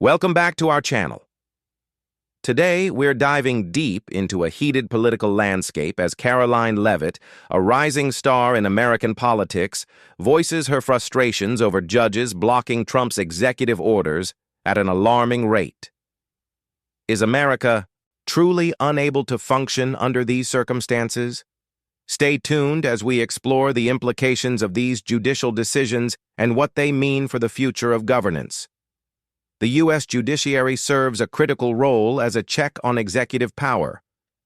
Welcome back to our channel. Today, we're diving deep into a heated political landscape as Karoline Leavitt, a rising star in American politics, voices her frustrations over judges blocking Trump's executive orders at an alarming rate. Is America truly unable to function under these circumstances? Stay tuned as we explore the implications of these judicial decisions and what they mean for the future of governance. The U.S. judiciary serves a critical role as a check on executive power,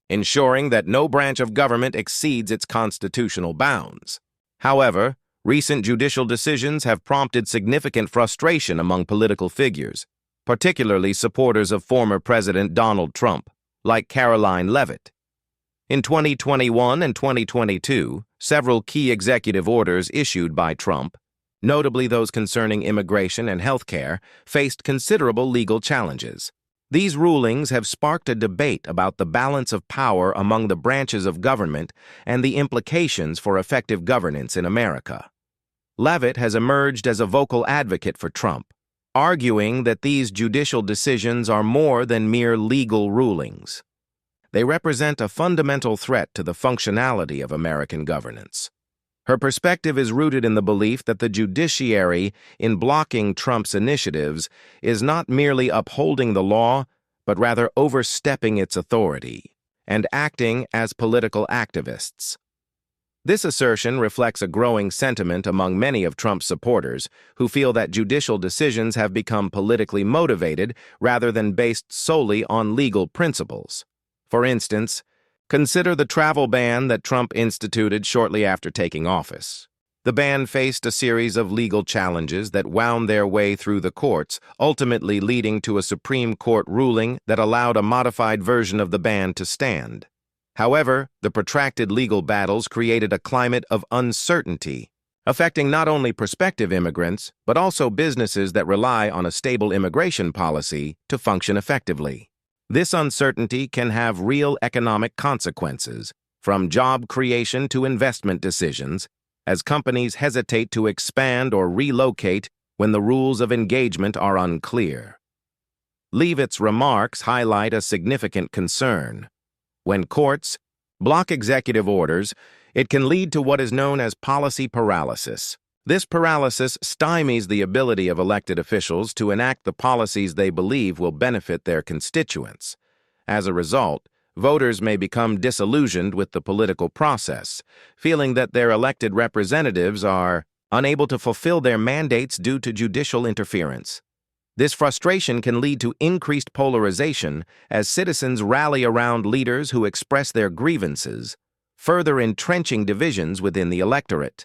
ensuring that no branch of government exceeds its constitutional bounds. However, recent judicial decisions have prompted significant frustration among political figures, particularly supporters of former President Donald Trump, like Karoline Leavitt. In 2021 and 2022, several key executive orders issued by Trump, notably those concerning immigration and health care, faced considerable legal challenges. These rulings have sparked a debate about the balance of power among the branches of government and the implications for effective governance in America. Leavitt has emerged as a vocal advocate for Trump, arguing that these judicial decisions are more than mere legal rulings. They represent a fundamental threat to the functionality of American governance. Her perspective is rooted in the belief that the judiciary, in blocking Trump's initiatives, is not merely upholding the law, but rather overstepping its authority and acting as political activists. This assertion reflects a growing sentiment among many of Trump's supporters who feel that judicial decisions have become politically motivated rather than based solely on legal principles. For instance, consider the travel ban that Trump instituted shortly after taking office. The ban faced a series of legal challenges that wound their way through the courts, ultimately leading to a Supreme Court ruling that allowed a modified version of the ban to stand. However, the protracted legal battles created a climate of uncertainty, affecting not only prospective immigrants, but also businesses that rely on a stable immigration policy to function effectively. This uncertainty can have real economic consequences, from job creation to investment decisions, as companies hesitate to expand or relocate when the rules of engagement are unclear. Leavitt's remarks highlight a significant concern. When courts block executive orders, it can lead to what is known as policy paralysis. This paralysis stymies the ability of elected officials to enact the policies they believe will benefit their constituents. As a result, voters may become disillusioned with the political process, feeling that their elected representatives are unable to fulfill their mandates due to judicial interference. This frustration can lead to increased polarization as citizens rally around leaders who express their grievances, further entrenching divisions within the electorate.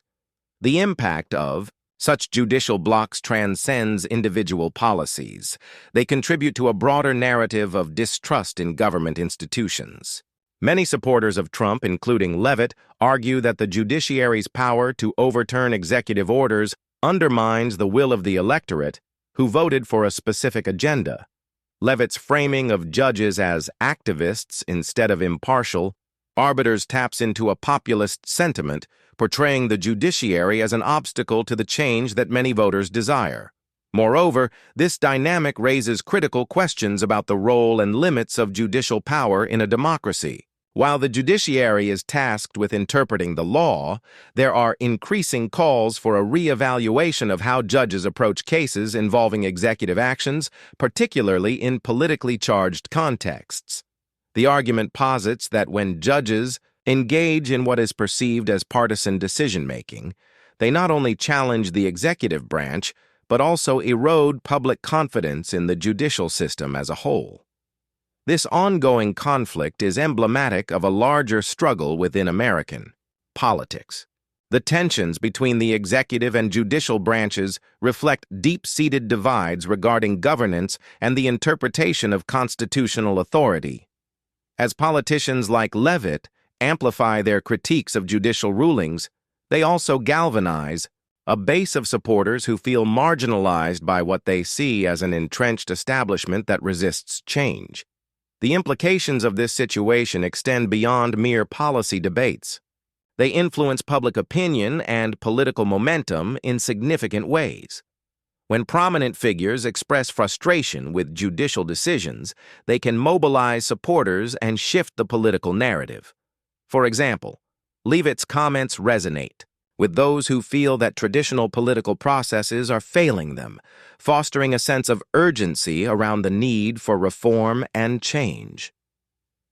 The impact of such judicial blocks transcends individual policies. They contribute to a broader narrative of distrust in government institutions. Many supporters of Trump, including Leavitt, argue that the judiciary's power to overturn executive orders undermines the will of the electorate who voted for a specific agenda. Leavitt's framing of judges as activists instead of impartial arbiters taps into a populist sentiment, portraying the judiciary as an obstacle to the change that many voters desire. Moreover, this dynamic raises critical questions about the role and limits of judicial power in a democracy. While the judiciary is tasked with interpreting the law, there are increasing calls for a re-evaluation of how judges approach cases involving executive actions, particularly in politically charged contexts. The argument posits that when judges engage in what is perceived as partisan decision-making, they not only challenge the executive branch, but also erode public confidence in the judicial system as a whole. This ongoing conflict is emblematic of a larger struggle within American politics. The tensions between the executive and judicial branches reflect deep-seated divides regarding governance and the interpretation of constitutional authority. As politicians like Leavitt amplify their critiques of judicial rulings, they also galvanize a base of supporters who feel marginalized by what they see as an entrenched establishment that resists change. The implications of this situation extend beyond mere policy debates. They influence public opinion and political momentum in significant ways. When prominent figures express frustration with judicial decisions, they can mobilize supporters and shift the political narrative. For example, Leavitt's comments resonate with those who feel that traditional political processes are failing them, fostering a sense of urgency around the need for reform and change.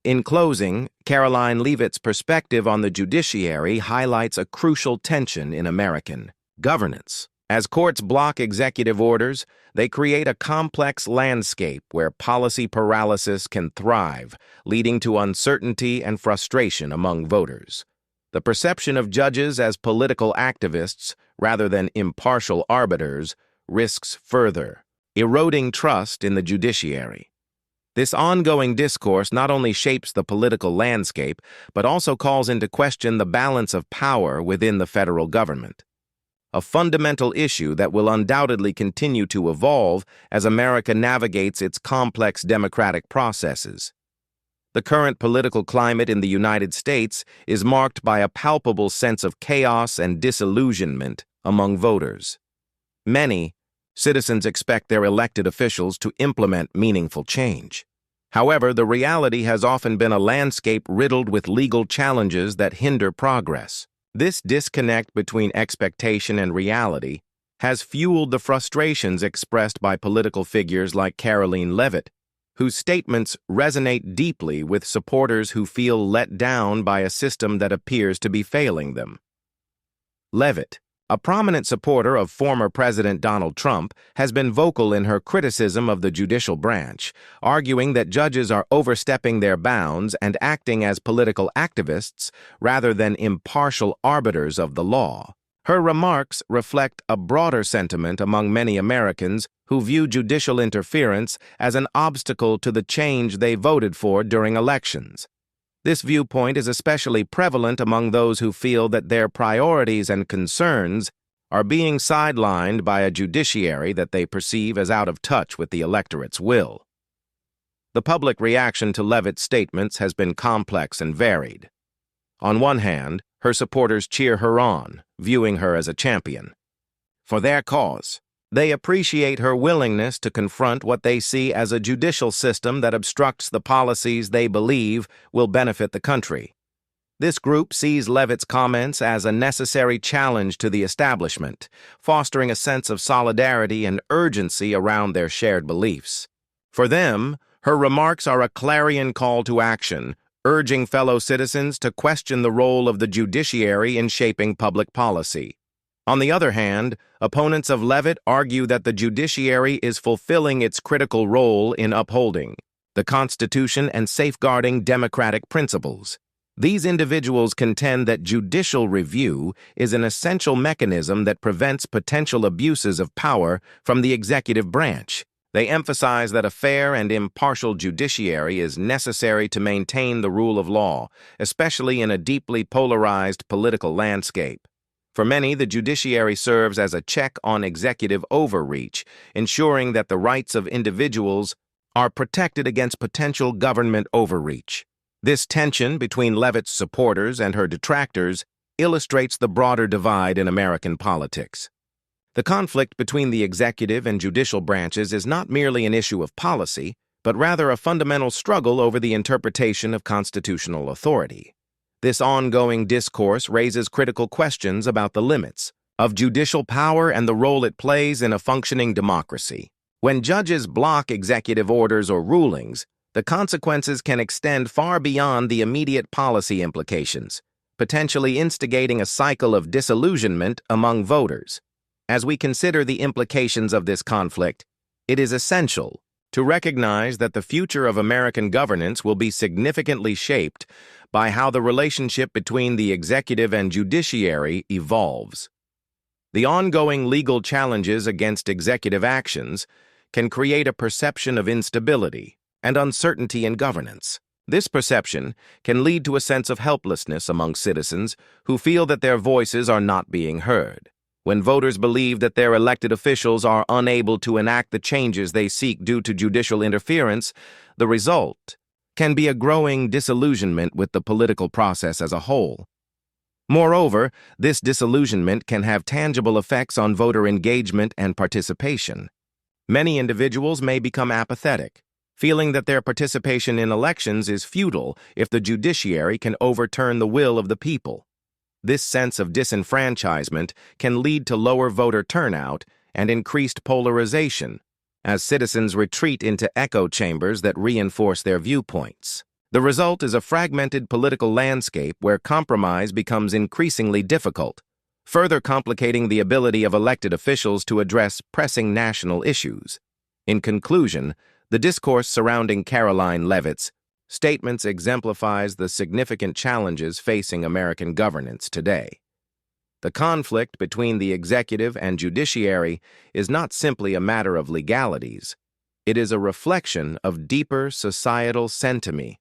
In closing, Karoline Leavitt's perspective on the judiciary highlights a crucial tension in American governance. As courts block executive orders, they create a complex landscape where policy paralysis can thrive, leading to uncertainty and frustration among voters. The perception of judges as political activists, rather than impartial arbiters, risks further eroding trust in the judiciary. This ongoing discourse not only shapes the political landscape, but also calls into question the balance of power within the federal government, a fundamental issue that will undoubtedly continue to evolve as America navigates its complex democratic processes. The current political climate in the United States is marked by a palpable sense of chaos and disillusionment among voters. Many citizens expect their elected officials to implement meaningful change. However, the reality has often been a landscape riddled with legal challenges that hinder progress. This disconnect between expectation and reality has fueled the frustrations expressed by political figures like Karoline Leavitt, whose statements resonate deeply with supporters who feel let down by a system that appears to be failing them. Leavitt, a prominent supporter of former President Donald Trump, has been vocal in her criticism of the judicial branch, arguing that judges are overstepping their bounds and acting as political activists rather than impartial arbiters of the law. Her remarks reflect a broader sentiment among many Americans who view judicial interference as an obstacle to the change they voted for during elections. This viewpoint is especially prevalent among those who feel that their priorities and concerns are being sidelined by a judiciary that they perceive as out of touch with the electorate's will. The public reaction to Leavitt's statements has been complex and varied. On one hand, her supporters cheer her on, viewing her as a champion for their cause. They appreciate her willingness to confront what they see as a judicial system that obstructs the policies they believe will benefit the country. This group sees Leavitt's comments as a necessary challenge to the establishment, fostering a sense of solidarity and urgency around their shared beliefs. For them, her remarks are a clarion call to action, urging fellow citizens to question the role of the judiciary in shaping public policy. On the other hand, opponents of Leavitt argue that the judiciary is fulfilling its critical role in upholding the Constitution and safeguarding democratic principles. These individuals contend that judicial review is an essential mechanism that prevents potential abuses of power from the executive branch. They emphasize that a fair and impartial judiciary is necessary to maintain the rule of law, especially in a deeply polarized political landscape. For many, the judiciary serves as a check on executive overreach, ensuring that the rights of individuals are protected against potential government overreach. This tension between Leavitt's supporters and her detractors illustrates the broader divide in American politics. The conflict between the executive and judicial branches is not merely an issue of policy, but rather a fundamental struggle over the interpretation of constitutional authority. This ongoing discourse raises critical questions about the limits of judicial power and the role it plays in a functioning democracy. When judges block executive orders or rulings, the consequences can extend far beyond the immediate policy implications, potentially instigating a cycle of disillusionment among voters. As we consider the implications of this conflict, it is essential to recognize that the future of American governance will be significantly shaped by how the relationship between the executive and judiciary evolves. The ongoing legal challenges against executive actions can create a perception of instability and uncertainty in governance. This perception can lead to a sense of helplessness among citizens who feel that their voices are not being heard. When voters believe that their elected officials are unable to enact the changes they seek due to judicial interference, the result can be a growing disillusionment with the political process as a whole. Moreover, this disillusionment can have tangible effects on voter engagement and participation. Many individuals may become apathetic, feeling that their participation in elections is futile if the judiciary can overturn the will of the people. This sense of disenfranchisement can lead to lower voter turnout and increased polarization, as citizens retreat into echo chambers that reinforce their viewpoints. The result is a fragmented political landscape where compromise becomes increasingly difficult, further complicating the ability of elected officials to address pressing national issues. In conclusion, the discourse surrounding Karoline Leavitt's statements exemplifies the significant challenges facing American governance today. The conflict between the executive and judiciary is not simply a matter of legalities. It is a reflection of deeper societal sentiment